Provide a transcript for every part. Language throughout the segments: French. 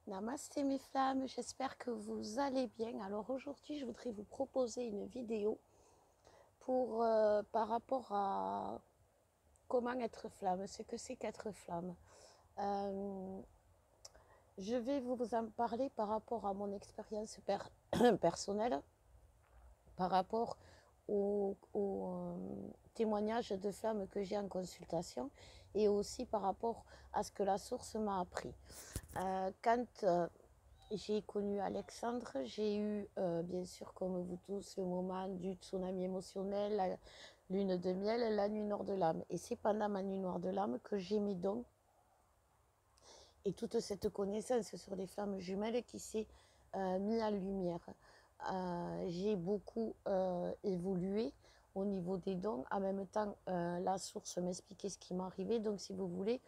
Namasté mes flammes, j'espère que vous allez bien. Alors aujourd'hui, je voudrais vous proposer une vidéo par rapport à comment être flamme, ce que c'est qu'être flamme. Euh, je vais vous en parler par rapport à mon expérience personnelle, par rapport aux témoignages de femmes que j'ai en consultation et aussi par rapport à ce que la source m'a appris. Quand j'ai connu Alexandre, j'ai eu bien sûr comme vous tous le moment du tsunami émotionnel, la lune de miel, la nuit noire de l'âme. Et c'est pendant ma nuit noire de l'âme que j'ai mis donc et toute cette connaissance sur les flammes jumelles qui s'est mis en lumière. J'ai beaucoup évolué au niveau des dons. En même temps, la source m'expliquait ce qui m'arrivait. Donc, si vous voulez,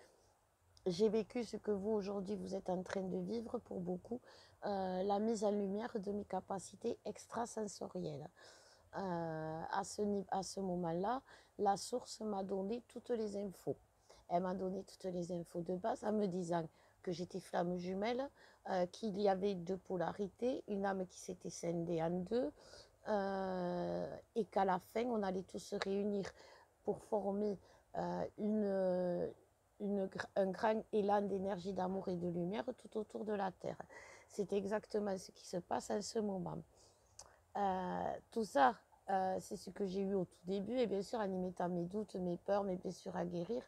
j'ai vécu ce que vous, aujourd'hui, vous êtes en train de vivre pour beaucoup, la mise en lumière de mes capacités extrasensorielles. À ce moment-là, la source m'a donné toutes les infos. Elle m'a donné toutes les infos de base en me disant que j'étais flamme jumelle, qu'il y avait deux polarités, une âme qui s'était scindée en deux, et qu'à la fin, on allait tous se réunir pour former un grand élan d'énergie, d'amour et de lumière tout autour de la Terre. C'est exactement ce qui se passe en ce moment. Tout ça, c'est ce que j'ai eu au tout début, et bien sûr, en y mettant mes doutes, mes peurs, mes blessures à guérir,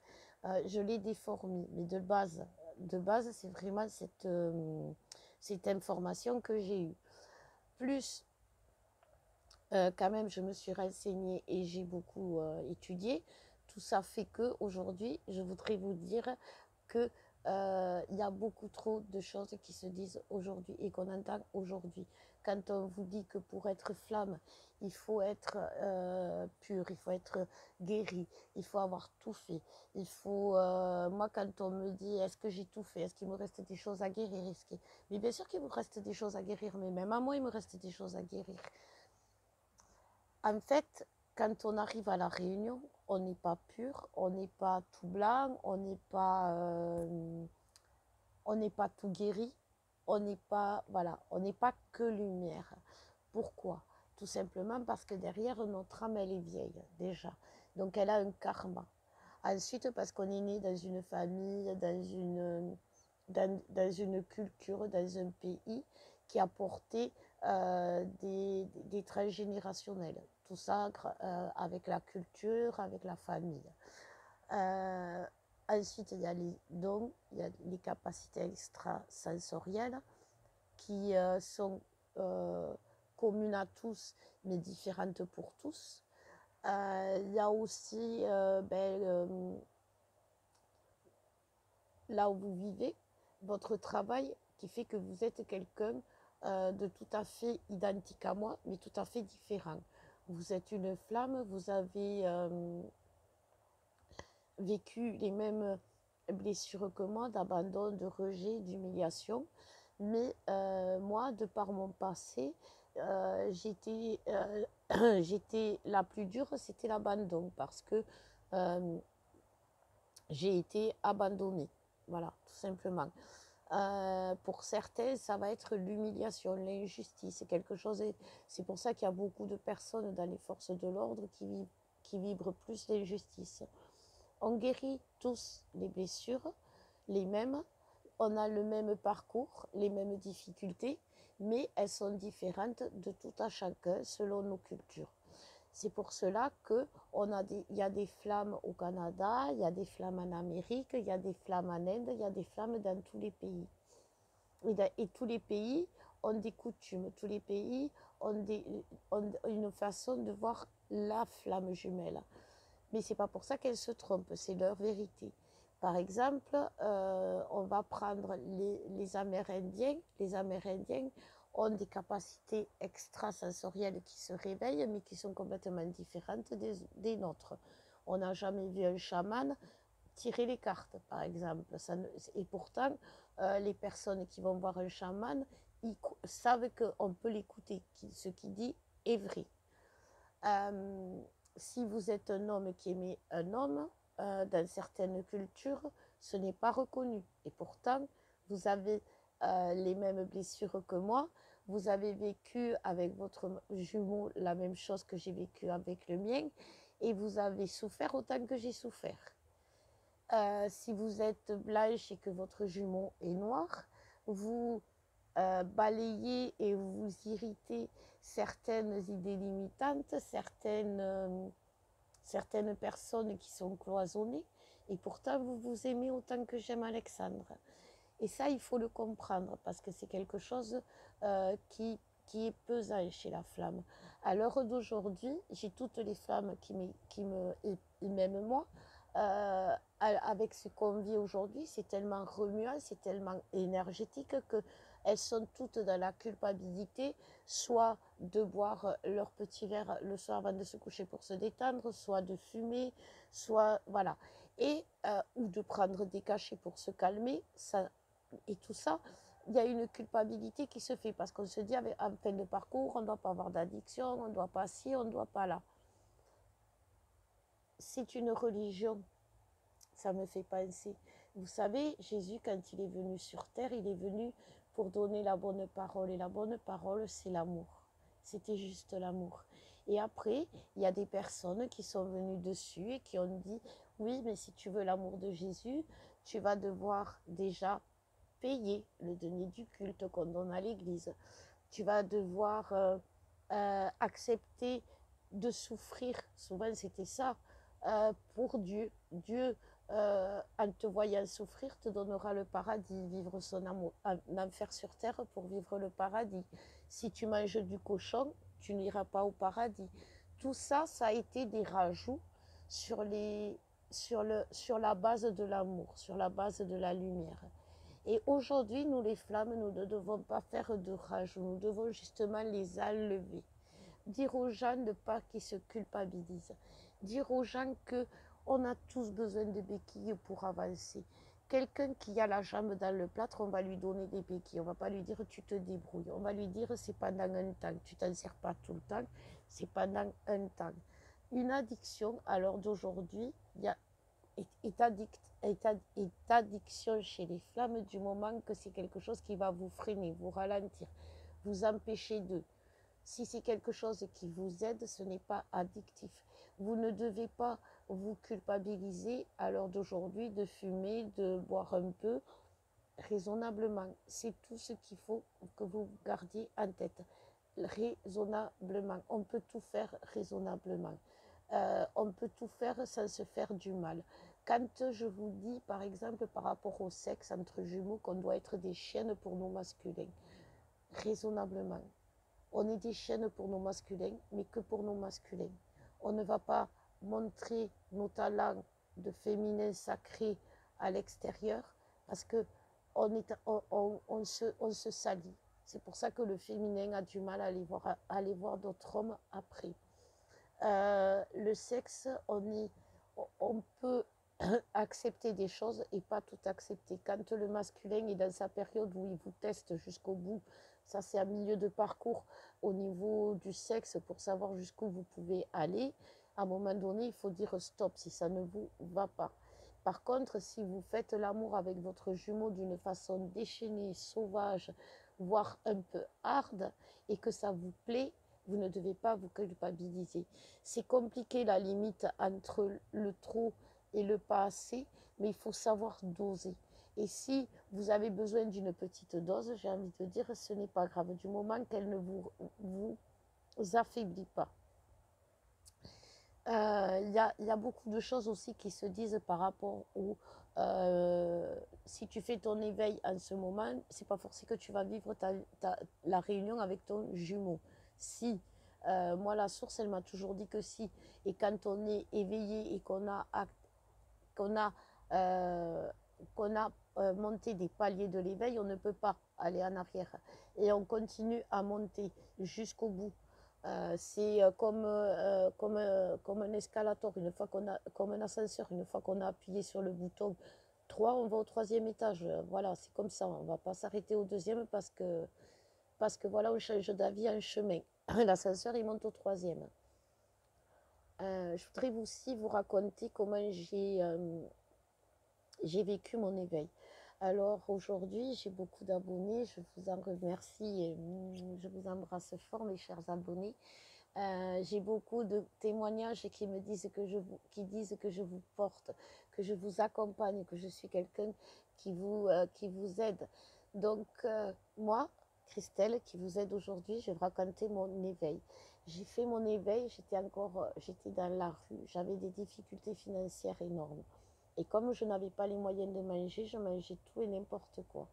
je l'ai déformé. Mais de base, c'est vraiment cette information que j'ai eue. Plus, quand même, je me suis renseignée et j'ai beaucoup étudié. Tout ça fait que aujourd'hui, je voudrais vous dire que il y a beaucoup trop de choses qui se disent aujourd'hui et qu'on entend aujourd'hui. Quand on vous dit que pour être flamme, il faut être pur, il faut être guéri, il faut avoir tout fait. Il faut, moi, quand on me dit est-ce que j'ai tout fait, est-ce qu'il me reste des choses à guérir, mais bien sûr qu'il me reste des choses à guérir, mais même à moi, il me reste des choses à guérir. En fait, quand on arrive à la réunion, on n'est pas pur, on n'est pas tout blanc, on n'est pas tout guéri, on n'est pas, voilà, on n'est pas que lumière. Pourquoi? Tout simplement parce que derrière, notre âme, elle est vieille, déjà. Donc, elle a un karma. Ensuite, parce qu'on est né dans une famille, dans une culture, dans un pays qui a porté des transgénérationnels. Tout ça avec la culture, avec la famille. Euh, Ensuite, il y a les dons, il y a les capacités extrasensorielles qui sont euh, communes à tous, mais différentes pour tous. Il y a aussi là où vous vivez, votre travail qui fait que vous êtes quelqu'un de tout à fait identique à moi, mais tout à fait différent. Vous êtes une flamme, vous avez vécu les mêmes blessures que moi, d'abandon, de rejet, d'humiliation. Mais moi, de par mon passé, j'étais la plus dure, c'était l'abandon, parce que euh, j'ai été abandonnée. Voilà, tout simplement. Pour certains, ça va être l'humiliation, l'injustice, c'est quelque chose. C'est pour ça qu'il y a beaucoup de personnes dans les forces de l'ordre qui vibrent plus l'injustice. On guérit tous les blessures, les mêmes. On a le même parcours, les mêmes difficultés, mais elles sont différentes de tout à chacun selon nos cultures. C'est pour cela que il y a des flammes au Canada, il y a des flammes en Amérique, il y a des flammes en Inde, il y a des flammes dans tous les pays. Et tous les pays ont des coutumes, tous les pays ont une façon de voir la flamme jumelle. Mais c'est pas pour ça qu'elles se trompent, c'est leur vérité. Par exemple, on va prendre les Amérindiens. Les Amérindiens ont des capacités extrasensorielles qui se réveillent, mais qui sont complètement différentes des nôtres. On n'a jamais vu un chaman tirer les cartes, par exemple. Et pourtant, les personnes qui vont voir un chaman, ils savent qu'on peut l'écouter. Ce qu'il dit est vrai. Euh, Si vous êtes un homme qui aimait un homme, dans certaines cultures, ce n'est pas reconnu. Et pourtant, vous avez les mêmes blessures que moi, vous avez vécu avec votre jumeau la même chose que j'ai vécu avec le mien, et vous avez souffert autant que j'ai souffert. Si vous êtes blanche et que votre jumeau est noir, vous balayez et vous irritez certaines idées limitantes, certaines personnes qui sont cloisonnées, et pourtant vous vous aimez autant que j'aime Alexandre. Et ça, il faut le comprendre, parce que c'est quelque chose qui est pesant chez la flamme. À l'heure d'aujourd'hui, j'ai toutes les femmes et même moi, avec ce qu'on vit aujourd'hui, c'est tellement remuant, c'est tellement énergétique qu'elles sont toutes dans la culpabilité, soit de boire leur petit verre le soir avant de se coucher pour se détendre, soit de fumer, soit voilà, et ou de prendre des cachets pour se calmer. Ça, et tout ça, il y a une culpabilité qui se fait parce qu'on se dit en fin de parcours, on ne doit pas avoir d'addiction, on ne doit pas ci, on ne doit pas là. C'est une religion, ça me fait penser. Vous savez, Jésus, quand il est venu sur terre, il est venu pour donner la bonne parole. Et la bonne parole, c'est l'amour. C'était juste l'amour. Et après, il y a des personnes qui sont venues dessus et qui ont dit, oui, mais si tu veux l'amour de Jésus, tu vas devoir déjà payer le denier du culte qu'on donne à l'église. Tu vas devoir accepter de souffrir. Souvent, c'était ça. Pour Dieu. Dieu, en te voyant souffrir, te donnera le paradis, vivre son amour, un enfer sur terre pour vivre le paradis. Si tu manges du cochon, tu n'iras pas au paradis. Tout ça, ça a été des rajouts sur, sur la base de l'amour, sur la base de la lumière. Et aujourd'hui, nous les flammes, nous ne devons pas faire de rajouts, nous devons justement les enlever. Dire aux gens de pas qu'ils se culpabilisent. Dire aux gens que on a tous besoin de béquilles pour avancer. Quelqu'un qui a la jambe dans le plâtre, on va lui donner des béquilles. On va pas lui dire tu te débrouilles. On va lui dire c'est pendant un temps. Tu t'en sers pas tout le temps, c'est pendant un temps. Une addiction, à l'heure d'aujourd'hui, est addiction chez les flammes du moment que c'est quelque chose qui va vous freiner, vous ralentir, vous empêcher de. Si c'est quelque chose qui vous aide, ce n'est pas addictif. Vous ne devez pas vous culpabiliser à l'heure d'aujourd'hui de fumer, de boire un peu raisonnablement. C'est tout ce qu'il faut que vous gardiez en tête. Raisonnablement. On peut tout faire raisonnablement. On peut tout faire sans se faire du mal. Quand je vous dis, par exemple, par rapport au sexe entre jumeaux, qu'on doit être des chiennes pour nos masculins, raisonnablement. On est des chiennes pour nos masculins, mais que pour nos masculins. On ne va pas montrer nos talents de féminin sacré à l'extérieur parce que on se salit. C'est pour ça que le féminin a du mal à aller voir d'autres hommes après. Le sexe, on peut accepter des choses et pas tout accepter. Quand le masculin est dans sa période où il vous teste jusqu'au bout, ça c'est un milieu de parcours au niveau du sexe pour savoir jusqu'où vous pouvez aller. À un moment donné, il faut dire stop si ça ne vous va pas. Par contre, si vous faites l'amour avec votre jumeau d'une façon déchaînée, sauvage, voire un peu hard, et que ça vous plaît, vous ne devez pas vous culpabiliser. C'est compliqué la limite entre le trop et le pas assez, mais il faut savoir doser. Et si vous avez besoin d'une petite dose, j'ai envie de dire, ce n'est pas grave, du moment qu'elle ne vous affaiblit pas. Y a beaucoup de choses aussi qui se disent par rapport au si tu fais ton éveil en ce moment, c'est pas forcément que tu vas vivre la réunion avec ton jumeau. Si, moi la source, elle m'a toujours dit que si. Et quand on est éveillé et qu'on a, euh, qu'on a monté des paliers de l'éveil, on ne peut pas aller en arrière. Et on continue à monter jusqu'au bout. C'est comme un escalator, une fois comme un ascenseur, une fois qu'on a appuyé sur le bouton 3, on va au troisième étage. Voilà, c'est comme ça. On ne va pas s'arrêter au deuxième parce que voilà, on change d'avis en chemin. L'ascenseur, il monte au troisième. Je voudrais aussi vous raconter comment j'ai vécu mon éveil. Alors aujourd'hui, j'ai beaucoup d'abonnés, je vous en remercie et je vous embrasse fort, mes chers abonnés. J'ai beaucoup de témoignages qui me disent qui disent que je vous porte, que je vous accompagne, que je suis quelqu'un qui vous aide. Donc moi, Christelle, qui vous aide aujourd'hui, je vais vous raconter mon éveil. J'ai fait mon éveil, j'étais dans la rue, j'avais des difficultés financières énormes. Et comme je n'avais pas les moyens de manger, je mangeais tout et n'importe quoi.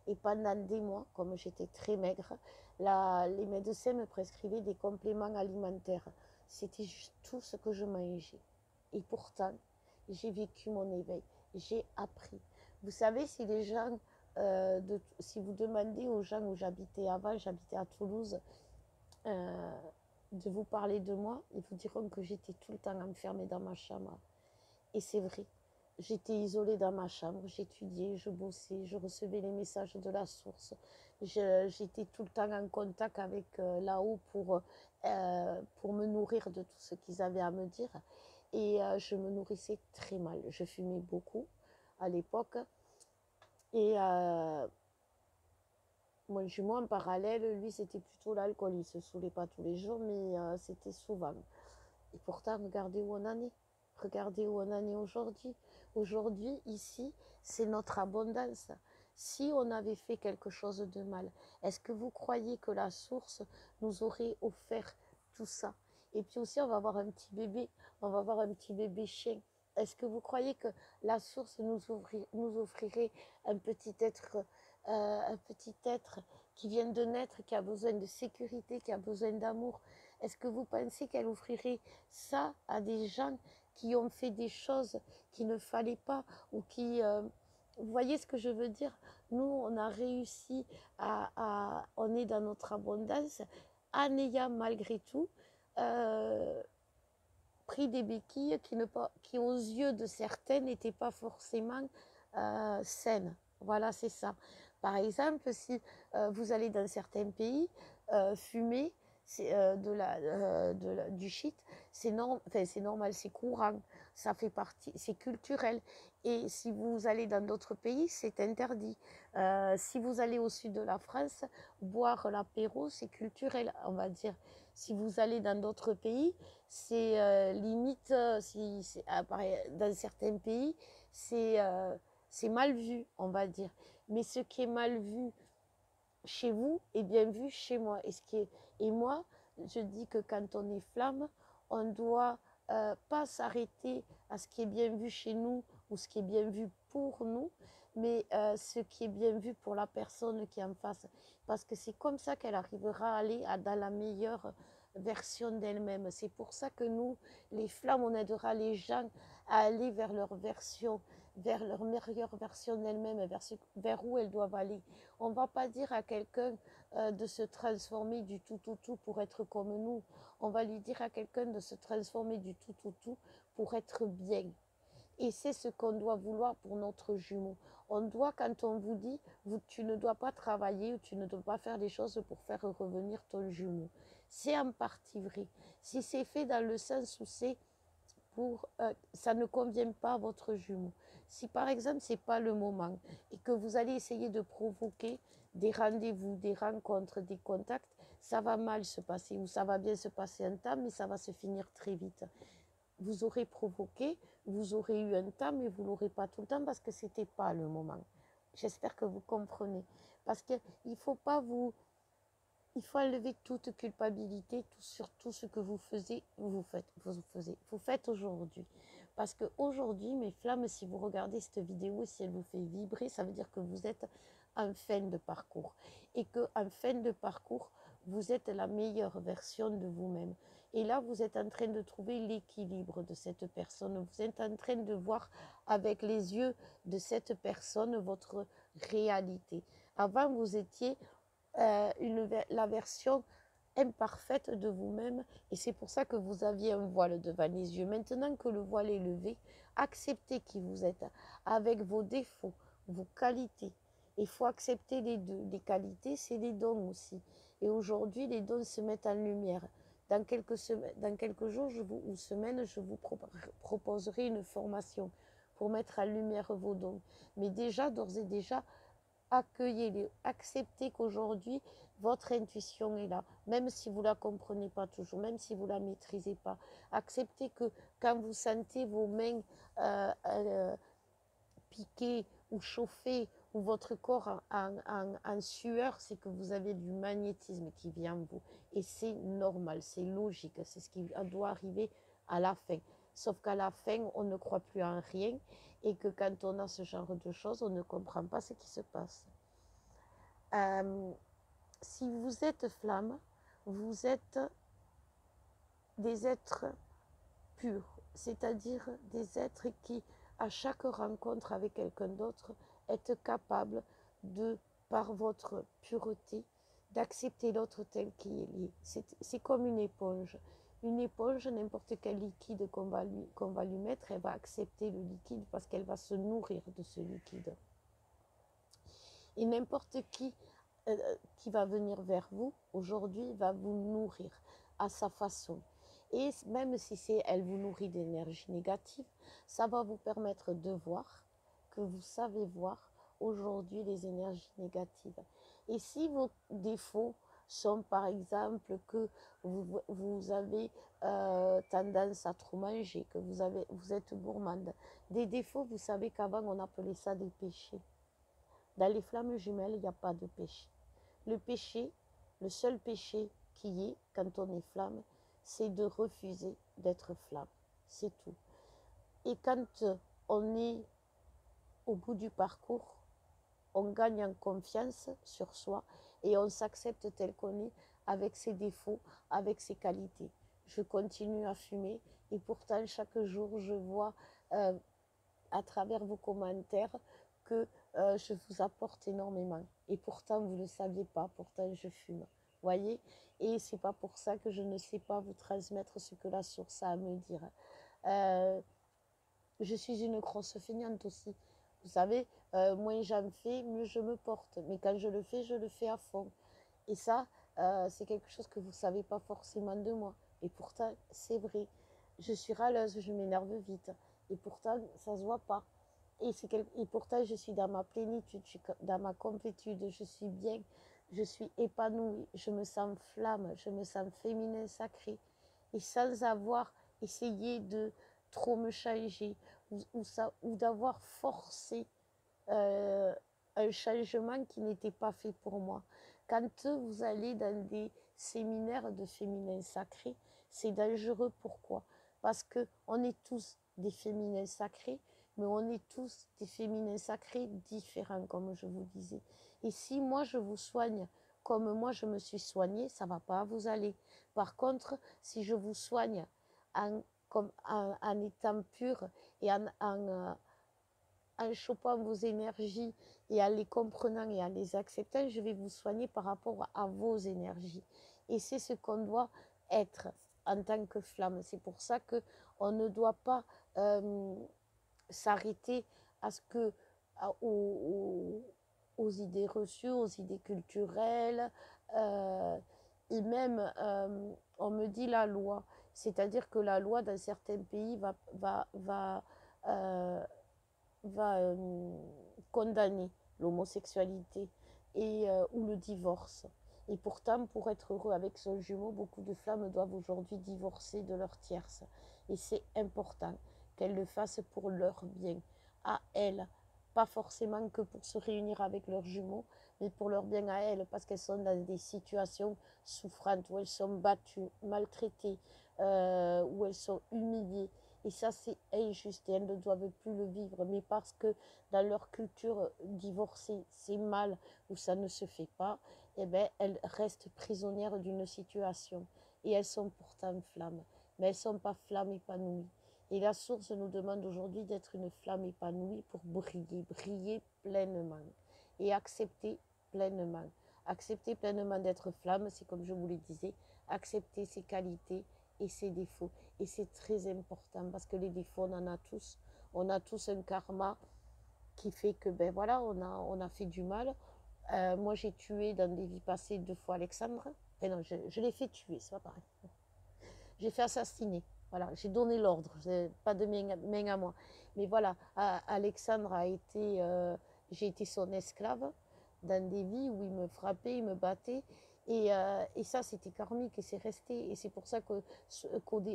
Et pendant des mois, comme j'étais très maigre, les médecins me prescrivaient des compléments alimentaires. C'était juste tout ce que je mangeais. Et pourtant, j'ai vécu mon éveil. J'ai appris. Vous savez, si vous demandez aux gens où j'habitais avant, j'habitais à Toulouse, euh, de vous parler de moi, ils vous diront que j'étais tout le temps enfermée dans ma chambre. Et c'est vrai. J'étais isolée dans ma chambre, j'étudiais, je bossais, je recevais les messages de la source. J'étais tout le temps en contact avec là-haut pour me nourrir de tout ce qu'ils avaient à me dire. Et je me nourrissais très mal. Je fumais beaucoup à l'époque. Et mon jumeau en parallèle, lui, c'était plutôt l'alcool. Il se saoulait pas tous les jours, mais c'était souvent. Et pourtant, regardez où on en est. Regardez où on en est aujourd'hui. Aujourd'hui, ici, c'est notre abondance. Si on avait fait quelque chose de mal, est-ce que vous croyez que la source nous aurait offert tout ça? Et puis aussi, on va avoir un petit bébé, on va avoir un petit bébé chien. Est-ce que vous croyez que la source nous offrirait un petit être qui vient de naître, qui a besoin de sécurité, qui a besoin d'amour? Est-ce que vous pensez qu'elle offrirait ça à des gens qui ont fait des choses qu'il ne fallait pas ou vous voyez ce que je veux dire? Nous, on a réussi on est dans notre abondance en ayant malgré tout euh, pris des béquilles qui, aux yeux de certains, n'étaient pas forcément saines. Voilà, c'est ça. Par exemple, si vous allez dans certains pays, fumer du shit, c'est normal, c'est courant, ça fait partie, c'est culturel. Et si vous allez dans d'autres pays, c'est interdit. Si vous allez au sud de la France, boire l'apéro, c'est culturel, on va dire. Si vous allez dans d'autres pays, c'est limite, dans certains pays, c'est mal vu, on va dire. Mais ce qui est mal vu chez vous est bien vu chez moi. Et moi, je dis que quand on est flamme, on ne doit pas s'arrêter à ce qui est bien vu chez nous ou ce qui est bien vu pour nous, mais ce qui est bien vu pour la personne qui est en face. Parce que c'est comme ça qu'elle arrivera à aller dans la meilleure version d'elle-même. C'est pour ça que nous, les flammes, on aidera les gens à aller vers leur version, vers leur meilleure version d'elle-même, vers où elles doivent aller. On ne va pas dire à quelqu'un de se transformer du tout pour être comme nous. On va lui dire à quelqu'un de se transformer du tout pour être bien. Et c'est ce qu'on doit vouloir pour notre jumeau. On doit, quand on vous dit, tu ne dois pas travailler ou tu ne dois pas faire des choses pour faire revenir ton jumeau. C'est en partie vrai. Si c'est fait dans le sens où ça ne convient pas à votre jumeau. Si par exemple c'est pas le moment et que vous allez essayer de provoquer des rendez-vous, des rencontres, des contacts, ça va mal se passer ou ça va bien se passer un temps, mais ça va se finir très vite. Vous aurez provoqué, vous aurez eu un temps, mais vous l'aurez pas tout le temps parce que c'était pas le moment. J'espère que vous comprenez. Parce qu'il ne faut pas vous, il faut enlever toute culpabilité sur tout ce que vous faites aujourd'hui. Parce qu'aujourd'hui, mes flammes, si vous regardez cette vidéo, si elle vous fait vibrer, ça veut dire que vous êtes en fin de parcours. Et qu'en fin de parcours, vous êtes la meilleure version de vous-même. Et là, vous êtes en train de trouver l'équilibre de cette personne. Vous êtes en train de voir avec les yeux de cette personne votre réalité. Avant, vous étiez la version imparfaite de vous-même et c'est pour ça que vous aviez un voile devant les yeux. Maintenant que le voile est levé, acceptez qui vous êtes avec vos défauts, vos qualités. Il faut accepter les deux. Les qualités, c'est les dons aussi. Et aujourd'hui, les dons se mettent en lumière. Dans quelques jours ou semaines, je vous proposerai une formation pour mettre en lumière vos dons. Mais déjà, d'ores et déjà, accueillez-les, acceptez qu'aujourd'hui, votre intuition est là, même si vous ne la comprenez pas toujours, même si vous ne la maîtrisez pas. Acceptez que quand vous sentez vos mains piquer ou chauffer ou votre corps en sueur, c'est que vous avez du magnétisme qui vient en vous. Et c'est normal, c'est logique, c'est ce qui doit arriver à la fin. Sauf qu'à la fin, on ne croit plus en rien et que quand on a ce genre de choses, on ne comprend pas ce qui se passe. Si vous êtes flamme, vous êtes des êtres purs, c'est-à-dire des êtres qui, à chaque rencontre avec quelqu'un d'autre, êtes capables de, par votre pureté, d'accepter l'autre tel qu'il est. C'est comme une éponge. Une éponge, n'importe quel liquide qu'on va lui mettre, elle va accepter le liquide parce qu'elle va se nourrir de ce liquide. Et n'importe qui va venir vers vous aujourd'hui va vous nourrir à sa façon. Et même si elle vous nourrit d'énergie négative, ça va vous permettre de voir que vous savez voir aujourd'hui les énergies négatives. Et si vos défauts sont par exemple que vous avez tendance à trop manger, que vous êtes gourmande, des défauts, vous savez qu'avant on appelait ça des péchés. Dans les flammes jumelles, il n'y a pas de péché. Le péché, le seul péché qui est quand on est flamme, c'est de refuser d'être flamme. C'est tout. Et quand on est au bout du parcours, on gagne en confiance sur soi et on s'accepte tel qu'on est avec ses défauts, avec ses qualités. Je continue à fumer et pourtant chaque jour je vois à travers vos commentaires que je vous apporte énormément. Et pourtant, vous ne le saviez pas, pourtant je fume. Voyez. Et c'est pas pour ça que je ne sais pas vous transmettre ce que la source a à me dire. Je suis une grosse feignante aussi. Vous savez, moins j'en fais, mieux je me porte. Mais quand je le fais à fond. Et ça, c'est quelque chose que vous ne savez pas forcément de moi. Et pourtant, c'est vrai. Je suis râleuse, je m'énerve vite. Et pourtant, ça ne se voit pas. Et pourtant, je suis dans ma plénitude, je suis dans ma complétude, je suis bien, je suis épanouie, je me sens flamme, je me sens féminin sacré. Et sans avoir essayé de trop me changer ou d'avoir forcé un changement qui n'était pas fait pour moi. Quand vous allez dans des séminaires de féminin sacré, c'est dangereux. Pourquoi? Parce qu'on est tous des féminins sacrés, mais on est tous des féminins sacrés différents, comme je vous disais. Et si moi je vous soigne comme moi je me suis soignée, ça ne va pas vous aller. Par contre, si je vous soigne en étant pure et en chopant vos énergies et en les comprenant et en les acceptant, je vais vous soigner par rapport à vos énergies. Et c'est ce qu'on doit être en tant que flamme. C'est pour ça qu'on ne doit pas s'arrêter à ce que, aux idées reçues, aux idées culturelles. Et même, on me dit la loi. C'est-à-dire que la loi dans certains pays va condamner l'homosexualité ou le divorce. Et pourtant, pour être heureux avec son jumeau, beaucoup de femmes doivent aujourd'hui divorcer de leur tierce. Et c'est important qu'elles le fassent pour leur bien, à elles. Pas forcément que pour se réunir avec leurs jumeaux, mais pour leur bien à elles, parce qu'elles sont dans des situations souffrantes, où elles sont battues, maltraitées, où elles sont humiliées. Et ça, c'est injuste et elles ne doivent plus le vivre. Mais parce que dans leur culture, divorcer, c'est mal ou ça ne se fait pas, eh bien, elles restent prisonnières d'une situation. Et elles sont pourtant flammes. Mais elles ne sont pas flammes épanouies. Et la source nous demande aujourd'hui d'être une flamme épanouie pour briller, briller pleinement. Et accepter pleinement. Accepter pleinement d'être flamme, c'est comme je vous le disais, accepter ses qualités et ses défauts. Et c'est très important parce que les défauts, on en a tous. On a tous un karma qui fait que, ben voilà, on a fait du mal. Moi, j'ai tué dans des vies passées 2 fois Alexandre. Et non, je l'ai fait tuer, c'est pas pareil. J'ai fait assassiner. Voilà, j'ai donné l'ordre, pas de main à moi. Mais voilà, Alexandre a été, j'ai été son esclave dans des vies où il me frappait, il me battait. Et ça, c'était karmique et c'est resté. Et c'est pour ça qu'à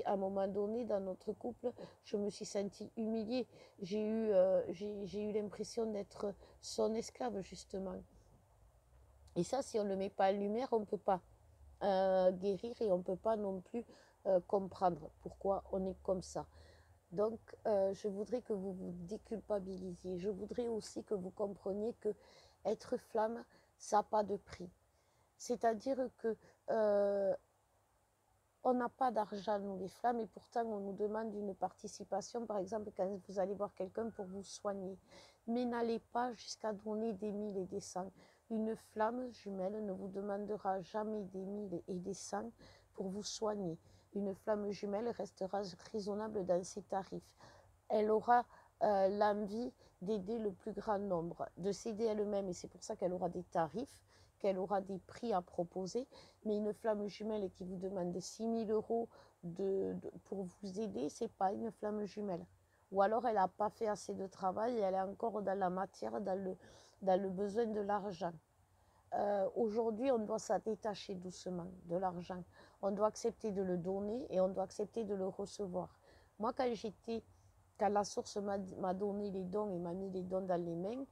un moment donné, dans notre couple, je me suis sentie humiliée. J'ai eu l'impression d'être son esclave, justement. Et ça, si on ne le met pas en lumière, on ne peut pas guérir et on ne peut pas non plus comprendre pourquoi on est comme ça. Donc, je voudrais que vous vous déculpabilisiez. Je voudrais aussi que vous compreniez que être flamme, ça n'a pas de prix. C'est-à-dire que on n'a pas d'argent, nous les flammes, et pourtant on nous demande une participation, par exemple, quand vous allez voir quelqu'un pour vous soigner. Mais n'allez pas jusqu'à donner des 1000 et des cents. Une flamme jumelle ne vous demandera jamais des 1000 et des cents pour vous soigner. Une flamme jumelle restera raisonnable dans ses tarifs. Elle aura l'envie d'aider le plus grand nombre, de s'aider elle-même, et c'est pour ça qu'elle aura des tarifs, qu'elle aura des prix à proposer. Mais une flamme jumelle qui vous demande 6 000 € pour vous aider, c'est pas une flamme jumelle. Ou alors elle n'a pas fait assez de travail et elle est encore dans la matière, dans le besoin de l'argent. Aujourd'hui, on doit se détacher doucement de l'argent. On doit accepter de le donner et on doit accepter de le recevoir. Moi, quand la source m'a donné les dons et m'a mis les dons dans les mains,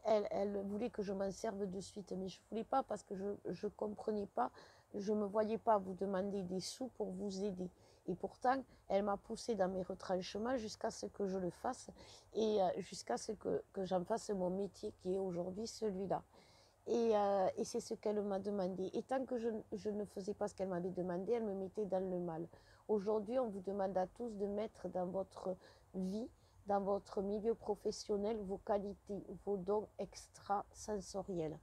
elle voulait que je m'en serve de suite, mais je ne voulais pas parce que je ne comprenais pas, je ne me voyais pas vous demander des sous pour vous aider. Et pourtant, elle m'a poussé dans mes retranchements jusqu'à ce que je le fasse et jusqu'à ce que j'en fasse mon métier qui est aujourd'hui celui-là. Et c'est ce qu'elle m'a demandé. Et tant que je ne faisais pas ce qu'elle m'avait demandé, elle me mettait dans le mal. Aujourd'hui, on vous demande à tous de mettre dans votre vie, dans votre milieu professionnel, vos qualités, vos dons extrasensoriels.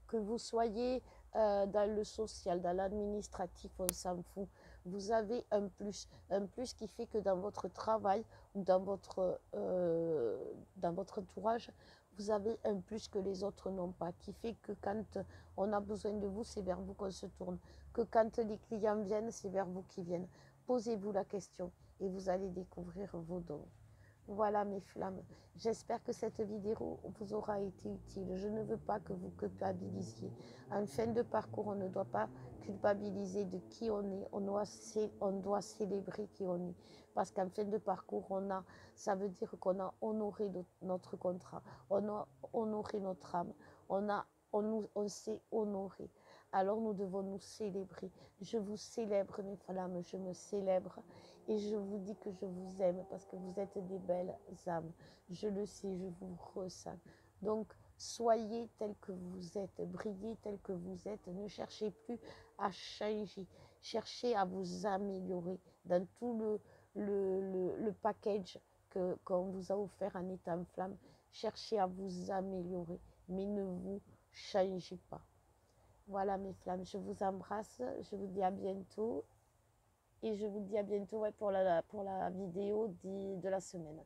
Que vous soyez dans le social, dans l'administratif, on s'en fout. Vous avez un plus qui fait que dans votre travail ou dans votre entourage, vous avez un plus que les autres n'ont pas, qui fait que quand on a besoin de vous, c'est vers vous qu'on se tourne. Que quand les clients viennent, c'est vers vous qu'ils viennent. Posez-vous la question et vous allez découvrir vos dons. Voilà mes flammes. J'espère que cette vidéo vous aura été utile. Je ne veux pas que vous culpabilisiez. En fin de parcours, on ne doit pas culpabiliser de qui on est. On doit célébrer qui on est. Parce qu'en fin de parcours, ça veut dire qu'on a honoré notre contrat. On a honoré notre âme. On s'est honoré. Alors nous devons nous célébrer. Je vous célèbre mes flammes. Je me célèbre. Et je vous dis que je vous aime parce que vous êtes des belles âmes. Je le sais, je vous ressens. Donc, soyez tel que vous êtes, brillez tel que vous êtes. Ne cherchez plus à changer. Cherchez à vous améliorer dans tout le package qu'on vous a offert en étant flamme. Cherchez à vous améliorer, mais ne vous changez pas. Voilà mes flammes, je vous embrasse. Je vous dis à bientôt. Et je vous dis à bientôt pour la vidéo de la semaine.